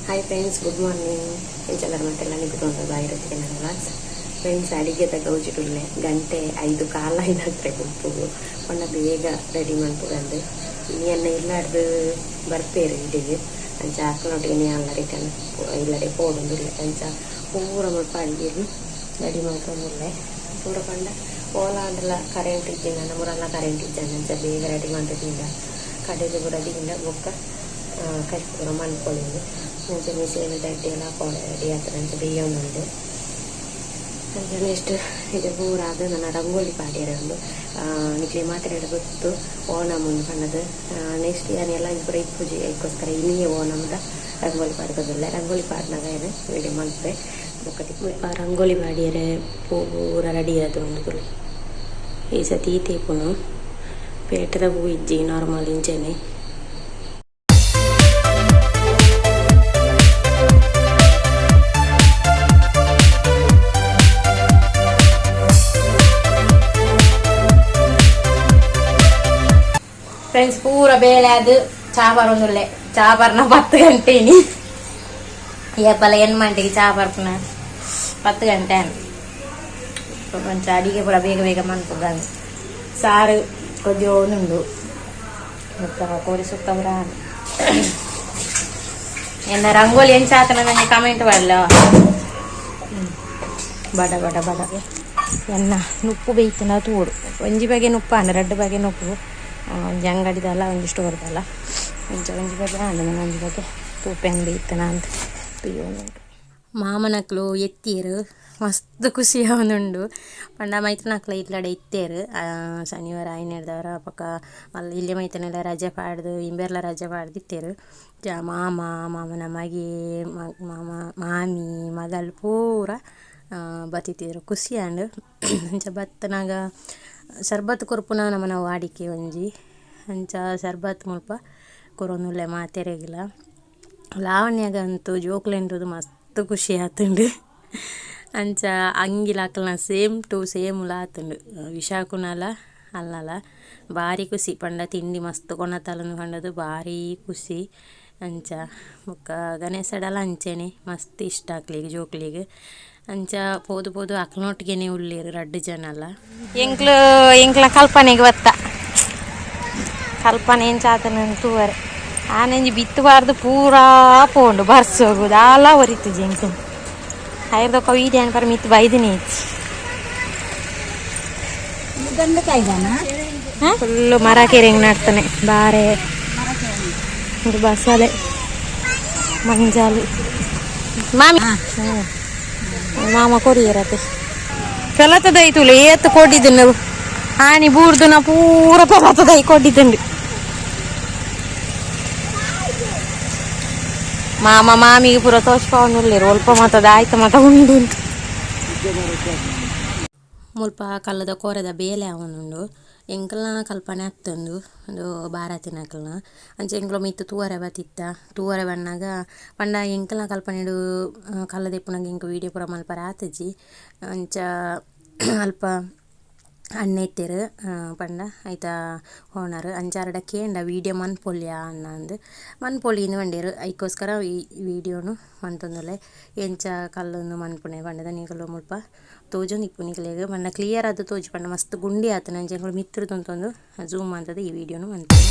Hi friends, good morning. ಇಂಚೆಲ್ಲರ ಮತ್ತೆಲ್ಲ ನಿಂತ್ಕೊಂಡು ಭಾಗೀರಥಿ ಕನ್ನಡ ಫ್ರೆಂಡ್ಸ್. ಅಡಿಗೆದ ಗೌಜಿ ಉಳ್ಳೆ ಗಂಟೆ 5:15 ಐದತ್ರ ಗುಂಪು ಒಣ್ಣ ಬೇಗ ರೆಡಿ ಮಾಡ್ಕೊಂಡು ಎಣ್ಣೆ ಇಲ್ಲಾಡ್ದು ಬರ್ಪೇರು ಇಡಿಗೆ ಅಂಚ ಹಾಕೊಂಡೊಟ್ಟಿಗೆ ಎಲ್ಲ ರಿಟರ್ನ್ ಇಲ್ಲಡೆ ಪೋಡೊಂದಿಲ್ಲ ಅಂಚ ಪೂರ ಮುಲ್ಪ ಅಡಿಗೆದು ರೆಡಿ ಮಾಡ್ಕೊಂಡುಳ್ಳೆ ಪೂರ ಪಂಡ ಓಲಾಂಡೆಲ್ಲ ಕರೆಂಟ್ ಇದ್ದಿಂದ ನಮ್ಮೂರೆಲ್ಲ ಕರೆಂಟ್ ಇದ್ದಾನೆ ಅಂಚ ಬೇಗ ರೆಡಿ ಮಾಡಿದ್ರಿಂದ ಕಡೆದು ಕೂಡ ಅಡಿಗಿಂದ ಬೊಕ್ಕ ಕಟ್ಟಿ ಪೂರ ಮಣ್ಕೊಳ್ಳೋದು ಅಂಚೆ ಮಿಷಿನ್ ಗಡ್ಡೆ ಎಲ್ಲ ಹಾಕೊಂಡು ರೆಡಿ ಆಗ್ತದೆ ಅಂಚೆ ಬೇಯೋನುಂಡು ಅಂಚ ನೆಕ್ಸ್ಟ್ ಇದು ಪೂರ ಅದು ನನ್ನ ರಂಗೋಲಿ ಪಾಡ್ಯರೊಂದು ನಿಕ್ಲಿ ಮಾತಾಡಿ ಗೊತ್ತು ಓಣಮುಂದು ಪಂಡದು ನೆಕ್ಸ್ಟ್ ಏನೆಲ್ಲ ಪೂರ ಇಪ್ಪುಜಿ ಅದಕ್ಕೋಸ್ಕರ ಇನ್ನೇ ಓಣಮ್ದ ರಂಗೋಲಿ ಪಾಡ್ಕೋದಿಲ್ಲ. ರಂಗೋಲಿ ಪಾಡ್ನಾಗ ಏನು ವಿಡಿಯೋ ಮಾಡ್ತಾರೆ ಬೊಕ್ಕತಿ ರಂಗೋಲಿ ಪಾಡ್ಯರೆ ಪೂರ ರೆಡಿ ಅದು ಒಂದು ಈ ಸತಿ ತೀಪುನು ಪೇಟದ ಹೂ ಇಜ್ಜಿ ನಾರ್ಮಲ್ ಇಂಚೆನೆ ಫ್ರೆಂಡ್ಸ್. ಪೂರ ಬೇಳೆ ಅದು ಚಾಪರ್ ಒಂದುಳ್ಳೆ ಚಾಪರ್ನ 10 ಗಂಟೆನಿ ಏಪಲ್ಲ ಏನು ಮಂಟಿಗೆ ಚಾಪರ್ನ 10 ಗಂಟೆ ಕೊಂಚ ಅಡಿಗೆ ಪೂರ ಬೇಗ ಬೇಗ ಮನ್ಪುಗ ಸಾರು ಕೊದ್ಯೋನುಂಡು ಕೋರಿ ಸುತ್ತ ಪೂರ ಎನ್ನ ರಂಗೋಲಿ ಏನು ಚಾತನ ನನಗೆ ಕಮೆಂಟ್ ಮಾಡಲ ಬಡ ಬಡ ಬಡ ಎನ್ನ ನುಪ್ಪು ಬೇಯ್ತನ ತೂಡು ಒಂಜಿ ಬಗೆ ನುಪ್ಪು ಅನ್ನ 2 ಬಗೆ ನುಪ್ಪು ಒಂಜಿ ಅಂಗಡಿದಲ್ಲ ಒಂಜಿ ಸ್ಟೋರ್ದಲ್ಲ ಒಂಜಿ ಬಗೆ ನಾನು ಒಂಜಿ ಬಗೆ ತೂಪೆ ಅಂಗಡಿ ಇತ್ತನ ಅಂತ ಪಿಯೋನುಂಟು. ಮಾಮನಕ್ಲು ಎತ್ತೀರು ಮಸ್ತ್ ಖುಷಿ ಅವನುಂಡು ಪಂಡ ಮೈತ್ರನಕ್ಲ ಇತ್ಲಡೆ ಇತ್ತೇರು ಶನಿವಾರ ಐನೇರ್ದವರ ಪಕ್ಕ ಅಲ್ಲಿ ಇಲ್ಲಿ ಮೈತನೆಲ್ಲ ರಜೆ ಪಾಡ್ದು ಇಂಬೆರ್ಲ ರಜೆ ಪಾಡ್ದು ಇತ್ತೇರು ಮಾಮನ ಮಗೆ ಮಾಮಿ ಮಗಲ್ ಪೂರ ಬತ್ತಿತ್ತಿದ್ರು ಖುಷಿ ಅಂಡು ಅಂಚ ಬತ್ತನಾಗ ಶರ್ಬತ್ ಕೊರ್ಪುನ ನಮ್ಮನ ವಾಡಿಕೆ ಒಂಜಿ ಅಂಚ ಶರ್ಬತ್ ಮುಲ್ಪ ಕೊರೊನುಲ್ಲೆ ಮಾತೆರೆಗಿಲ್ಲ. ಲಾವಣ್ಯಗಂತೂ ಜೋಕ್ಲೆಂಟುದು ಮಸ್ತ್ ಖುಷಿ ಆತುಂಡು ಅಂಚ ಅಂಗಿಲಾಕಲ್ನ ಸೇಮ್ ಟು ಸೇಮ್ ಲಾತುಂಡು ವಿಶಾಖುನಲ ಅಲ್ಲಲ್ಲ ಭಾರಿ ಖುಷಿ ಪಂಡ ತಿಂಡಿ ಮಸ್ತ್ ಕೊಣತಲನು ಕಂಡದು ಭಾರಿ ಖುಷಿ ಅಂಚ ಬೊಕ್ಕ ಗಣೇಶಡಲ ಅಂಚೆನೆ ಮಸ್ತ್ ಇಷ್ಟ ಆಕ್ಲಿಗೆ ಜೋಕ್ಲಿಗೆ ಅಂಚ ಪೋದು ಅಕ್ಲನೊಟ್ಟಿಗೆನೆ ಉಳ್ಳೇರು 2 ಜನ ಅಲ್ಲ ಎಂಕ್ಲ ಕಲ್ಪನೆಗೆ ಬತ್ತ ಕಲ್ಪನೆ ಏನು ಚಾತನ ತೂವರೆ ಆನೆಂಜಿ ಬಿತ್ತಬಾರ್ದು ಪೂರಾ ಪೋಂಡು ಬರ್ಸೋಗುದು ಆಲ ಹೊರಿತು ಜಂಕು ಐರ್ದೊಕ್ಕ ವೀಡಿಯೋ ಪರ ಮಿತ್ತು ಬೈದಿನಿ ಫುಲ್ಲು ಮರ ಕೆರೆಂಗ್ ನಡ್ತಾನೆ ಬಾರೆ ಬಸಳೆ ಮಂಜಾಲು ಮಾಮಿ ಮಾಮ ಕೊರಿಯರತ್ತೆ ಪೆಲತದೈತುಲು ಏತ್ತು ಕೊಟ್ಟಿದ್ದು ನಾವು ಆನಿ ಬೂರ್ದು ನಾ ಪೂರ ಪೆಲತದೈ ಕೊಟ್ಟಿದ್ದುಂಡು ಮಾಮಿಗೆ ಪೂರ ತೋಚ್ಪವನ್ನುಳ್ಳೇರು ಒಲ್ಪ ಮಾತದ ಆಯ್ತು ಮಾತ ಉಂಡು ಮುಲ್ಪ ಕಲ್ಲದ ಕೋರದ ಬೇಲೆ ಅವನುಂಡು ಎಂಕಲ್ನ ಕಲ್ಪನೆ ಆಗ್ತಂದು ಒಂದು ಭಾರತಿನಕಲ್ನ ಅಂಚೆ ಎಂಕ್ಲ ಮಿತ್ತು ತೂವರೆ ಬತ್ತಿತ್ತ ತೂವರೆ ಬಣ್ಣಾಗ ಪಂಡ ಎಂಕಲ್ನ ಕಲ್ಪನೆಡು ಕಲ್ಲದೆಪ್ಪುನಾಗ ಎಂಕ ವೀಡಿಯೋ ಪೂರ ಮಲ್ಪರ ಆತಜಿ ಅಂಚ ಅಲ್ಪ ಅಣ್ಣ ಎತ್ತೇರು ಪಂಡ ಐತ ಹೋಣರು ಅಂಚಾರಡ ಕೇಂಡ ವೀಡಿಯೋ ಮನ್ಪೊಲ್ಯ ಅಣ್ಣ ಅಂದು ಮನ್ಪೊಲಿಂದು ಬಂಡೇರು ಅದಕ್ಕೋಸ್ಕರ ಈ ವಿಡಿಯೋನು ಮಂತೊಂದುಲ್ಲೆ ಎಂಚ ಕಲ್ಲೊಂದು ಮನ್ಪುಣೆ ಪಂಡದ ನೀಕಲು ಮುಲ್ಪ ತೋಜೊಂದು ಇಪ್ಪು ನಿಕಲೆಗ್ ಪಂಡ ಕ್ಲಿಯರ್ ಆದ ತೋಜಿ ಪಂಡ ಮಸ್ತ್ ಗುಂಡಿ ಆತನ ಅಂಚೆಗಳು ಮಿತ್ರ ತೊಂತೊಂದು ಝೂಮ್ ಅಂತದ ಈ ವಿಡಿಯೋನು ಮಂತೊಂದು.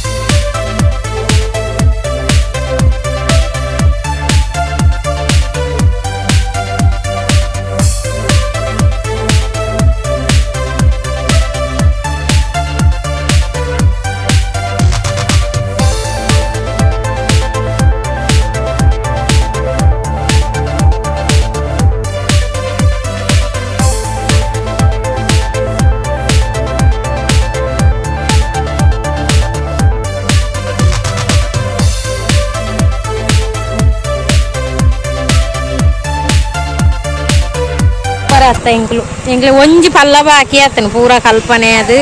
ಎಂಕ್ಲು ಒಂಜಿ ಪಲ್ಲ ಬಾಕಿ ಆತನು ಪೂರ ಕಲ್ಪನೆ ಅದು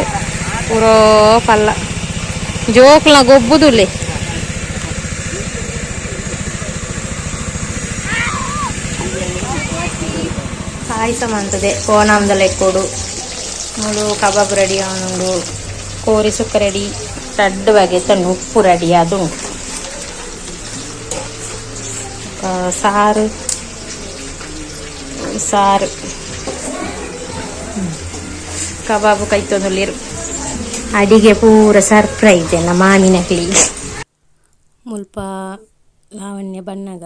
ಪೂರೋ ಪಲ್ಲ ಜೋಕ್ಲ ಗೊಬ್ಬುದುಲ್ಲೆ ಪಾಯಸ ಮಂತದೆ ಕೋನಾಮ್ದಲೆ ಕೊಡು ಮೂಳು ಕಬಾಬ್ ರೆಡಿ ಅವನುಂಡು ಕೋರಿ ಸುಕ್ಕ ರೆಡಿ 2 ಬಗೆ ತಣ್ಣು ಉಪ್ಪು ರೆಡಿ ಅದು ಸಾರು ಸಾರು ಕಬಾಬು ಕೈತೊಂದುಲ್ಲಿರು ಅಡಿಗೆ ಪೂರ ಸರ್ಪ್ರೈಸ್ ಎಲ್ಲ ಮಾಮಿನಕ್ಲಿ ಮುಲ್ಪ ಲಾವಣ್ಯ ಬಣ್ಣಗ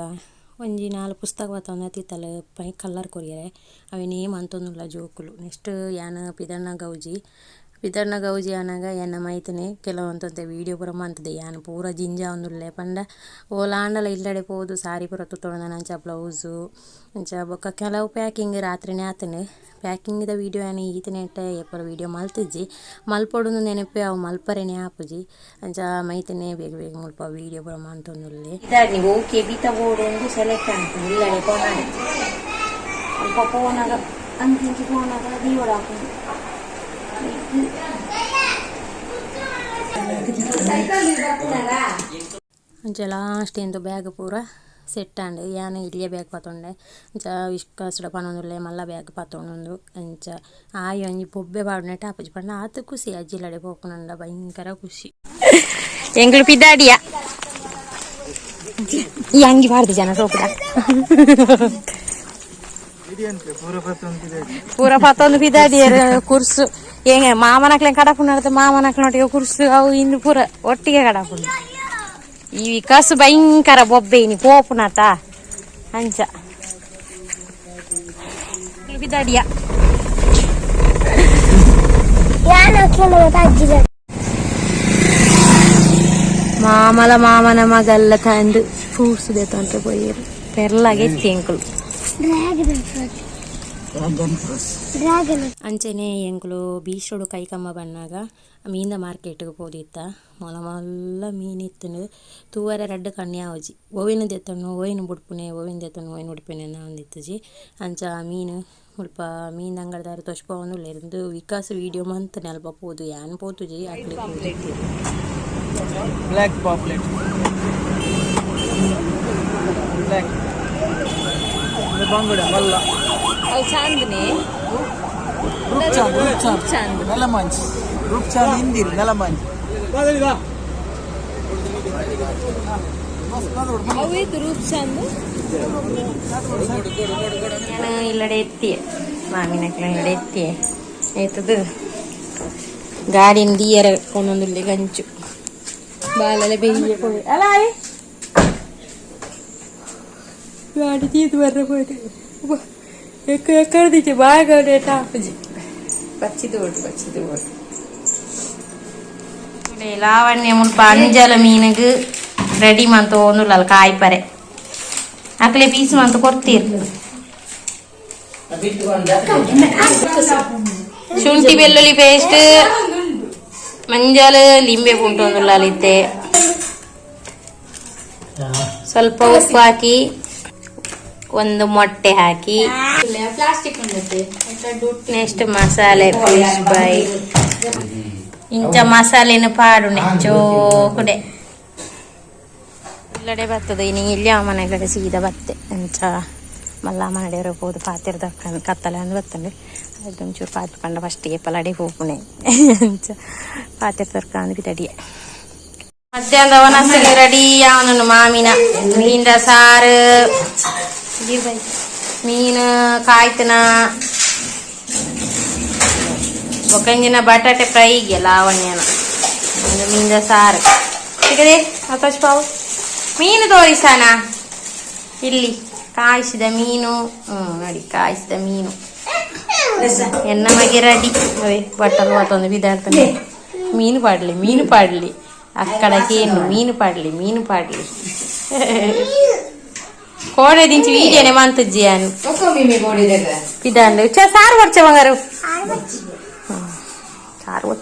ಒಂಜಿ 4 ಪುಸ್ತಕ ಬತ್ತೊಂದು ಅತಿತ್ತಲ್ಲ ಪೈ ಕಲ್ಲರ್ ಕೊರಿಯರೆ ಅವೇನೇ ಮಂತೊಂದುಲ್ಲ ಜೋಕುಲು ನೆಕ್ಸ್ಟ್ ಯಾನ ಪಿದರ್ನ ಗೌಜಿ ಅನಾಗ ಎನ್ನ ಮೈತನೆ ಕೆಲವಂತಂತೆ ವೀಡಿಯೋ ಪೂರ ಮಂತದೆ ಯಾನು ಪೂರ ಜಿಂಜ ಒಂದುಲ್ಲೆ ಪಂಡ ಓಲಾಂಡಲ ಇಲ್ಲಡೆ ಪೋದು ಸಾರಿ ಪೂರ ತುತ್ತೊಂಡ ನಂಚ ಬ್ಲೌಸು ಅಂಚ ಬೊಕ್ಕ ಕೆಲವು ಪ್ಯಾಕಿಂಗ್ ರಾತ್ರಿನೇ ಆತನೆ ಪ್ಯಾಕಿಂಗ್ದ ವೀಡಿಯೋ ಏನು ಈತನೆಟ್ಟ ಎಪ್ಪರ ವೀಡಿಯೋ ಮಲ್ತಿಜ್ಜಿ ಮಲ್ಪೊಡೊಂದು ನೆನಪೆ ಅವು ಮಲ್ಪರೆನೆ ಆಪುಜಿ ಅಂಚ ಮೈತನೆ ಬೇಗ ಬೇಗ ಮುಲ್ಪ ವೀಡಿಯೋ ಪೂರ ಮಂತೊಂದುಲ್ಲೆ ನೀವು ಓಕೆ ಬೀತ ಬೋರ್ಡ್ ಒಂದು ಸೆಲೆಕ್ಟ್ ಆಯ್ತು ಇಲ್ಲಡೆ ಕೊನಾಡೆ ಅಲ್ಪ ಫೋನಾಗ ಅಂಕಿಂಚಿ ಫೋನಾಗ ದೀವಡ ಹಾಕೊಂಡು ಅಂಚ ಲಾಸ್ಟ್ ಎಂದು ಬ್ಯಾಗ್ ಪೂರ ಸೆಟ್ ಆಂಡ್ ಯಾನು ಇಲ್ಲಿಯೇ ಬ್ಯಾಗ್ ಪತ್ತೊಂಡೆ ಅಂಚ ವಿಶ್ವಾಸಡ ಪನೊಂದುಲ್ಲೆ ಮಲ್ಲ ಬ್ಯಾಗ್ ಪತ್ತೊಂಡು ಅಂಚ ಆಯ್ ಒಂಜಿ ಬೊಬ್ಬೆ ಬಾಡ್ನೆ ಟಾಪಜಿ ಪಂಡ ಆತು ಖುಷಿ ಅಜ್ಜಿಲಡೆ ಪೋಪುನಂಡ ಭಯಂಕರ ಖುಷಿ ಎಂಗ್ಳು ಪಿದಾಡಿಯ ಈ ಅಂಗಿ ಬಾರ್ದು ಜನ ಸೋಪುದ ಪೂರ ಪತ್ತೊಂದು ಪಿದಾಡಿಯರು ಕುರ್ಸು ಏಂಗೆ ಮಾಮನಕ್ಲೆ ಕಡಪುನ ಮಾಮನಕ್ಲೊಟ್ಟಿಗೆ ಕುರ್ಸು ಅವು ಇನ್ನು ಪೂರ ಒಟ್ಟಿಗೆ ಕಡಪುನ ಈ ಕಸು ಭಯಂಕರ ಬೊಬ್ಬೆ ಇನಿ ಪೋಪುನತ ಅಂಚ ಪಿದಾಡಿಯ ಮಾಮನ ಮಗಲ್ಲ ತಂದು ಫ್ರೂಟ್ಸ್ ದೇತಂತ ಪೋಯಿರು ಪೆರ್ಲಾಗೆ ಎಂಕುಲು ಅಂಚೆನೆ ಎಂಕುಲು ಬೀಚೋಡು ಕೈಕಮ್ಮ ಬಣ್ಣಾಗ ಮೀನ ಮಾರ್ಕೆಟ್ಗೆ ಪೋದಿತ್ತ ಮೊಲ ಮೀನಿತ್ತು ತೂವರೆ 2 ಕಣ್ಣಿ ಆವಜಿ ಓವಿನ ದೆತ್ತನು ಓವಿನ ಬುಡ್ಪುನೆ ಓವಿನ ದೆತ್ತನು ಓವಿನ ಉಡ್ಪುನೆ ಒಂದಿತ್ತಜಿ ಅಂಚ ಮೀನು ಮುಲ್ಪ ಮೀನು ಅಂಗಡಿದಾರು ತೊಚ್ಪವನು ಲೆಂದು ವಿಕಾಸ್ ವಿಡಿಯೋ ಮಂತನೆ ಅಲ್ಪ ಪೋದು ಯಾನ್ ಪೋತುಜಿ ಆಗ್ಲಿ ಬ್ಲ್ಯಾಕ್ ಪಾಪ್ಲೆಟ್ ಬ್ಲ್ಯಾಕ್ ಬಂಗುಡ ಮಲ್ಲ ಅವು ಚಾಂದನೆ ರೂಪ್ಚಾಂದ್ ನೆಲಮಂಚ್ ರೂಪ್ಚಾಂದ್ ಹಿಂದಿರು ನೆಲಮಂಚ್ ಅವೇತು ರೂಪ್ಚಾಂದ್ ನಾನು ಇಲ್ಲಡೆ ಎತ್ತಿಯೆ ಮಾಮಿನಕ್ಲೆ ಇಲ್ಲಡೆ ಎತ್ತಿಯೆ ಆಯ್ತದು ಗಾಡಿನ ದಿಯರ ಒಂದೊಂದುಲ್ಲೆ ಗಂಚು ಬಾಲೆಲ್ಲ ಬೇಯಿಗೆ ಹೋಗಿ ಅಲ್ಲ ಗಾಡಿ ತೀತು ಬರ್ರೆ ಹೋಯ್ತು ಎಕ್ಕರ್ದಿಚ್ಚೆ ಬಾಗಡೆ ಟಾಪಜಿ ಪಚ್ಚಿದು ಓಡು ಲಾವಣ್ಯ ಮುಲ್ಪ ಅಂಜಲ ಮೀನಿಗೆ ರೆಡಿ ಮಂತ ಒಂದುಲ್ಲ ಕಾಯ್ಪರೆ ಅಕ್ಲೆ ಪೀಸ್ ಮಂತ ಕೊಡ್ತೀರಿ ಶುಂಠಿ ಬೆಳ್ಳುಳ್ಳಿ ಪೇಸ್ಟ್ ಮಂಜಲ್ ಲಿಂಬೆ ಪುಂಟು ಒಂದುಲ್ಲ ಅಲ್ಲಿತ್ತೆ ಸ್ವಲ್ಪ ಉಪ್ಪು ಹಾಕಿ ಒಂದು ಮೊಟ್ಟೆ ಹಾಕಿ ನೆಕ್ಸ್ಟ್ ಮಸಾಲೆ ಫಿಶ್ ಫ್ರೈ ಇಂಚ ಮಸಾಲೆನ ಪಾಡು ನೆಚ್ಚೋಕುಡೆ ಇಲ್ಲಡೆ ಬರ್ತದೆ ಇನ್ನು ಇಲ್ಲಿ ಆ ಮನೆಗಡೆ ಸೀದಾ ಬತ್ತೆ ಎಂಚ ಮಲ್ಲ ಮನೆಡೆ ಹೋಗ್ಬೋದು ಪಾತಿರ ತಕ್ಕ ಕತ್ತಲೆ ಅಂದು ಬರ್ತಂಡೆ ಅದೊಂಚೂರು ಪಾತ್ರೆ ಕಂಡ ಫಸ್ಟಿಗೆ ಪಲಾಡಿ ಹೋಗ್ಪುಣೆ ಎಂಚ ಪಾತಿರ ತರ್ಕ ಅಂದು ಬಿತಡಿಯೆ ಮಧ್ಯಾಹ್ನದ ವನಸ್ಸಿಗೆ ರೆಡಿ ಅವನನ್ನು ಮಾಮಿನ ಮೀನ ಸಾರು ಮೀನು ಕಾಯ್ತನ ಬೊಕ್ಕಂಜಿನ ಬಟಾಟೆ ಫ್ರೈಗೆ ಲಾವಣ್ಯನ ಒಂದು ಮೀನ ಸಾರು ಸಿಗದೆ ಮತ್ತಷ್ಟು ಪಾವು ಮೀನು ತೋರಿಸಣ ಇಲ್ಲಿ ಕಾಯಿಸಿದ ಮೀನು ನೋಡಿ ಕಾಯಿಸಿದ ಮೀನು ಎನ್ನ ಮಗೆ ರೆಡಿ ಅದೇ ಬಟ್ಟಲು ಮತ್ತೊಂದು ಬಿದ್ದಾಡ್ತಾನೆ ಮೀನು ಪಾಡ್ಲಿ ಅಕ್ಕಡಕ್ಕೇನು ಮೀನು ಪಾಡ್ಲಿ ಕೋಡೆ ದಿಂಚಿ ವೀಡಿಯೋನೆ ಮಂತಜ್ಜಿ ಅನು ಪಿದಾಂಡು ಸಾರು ಬರ್ಚೆ ಬಂಗಾರು ಸಾರು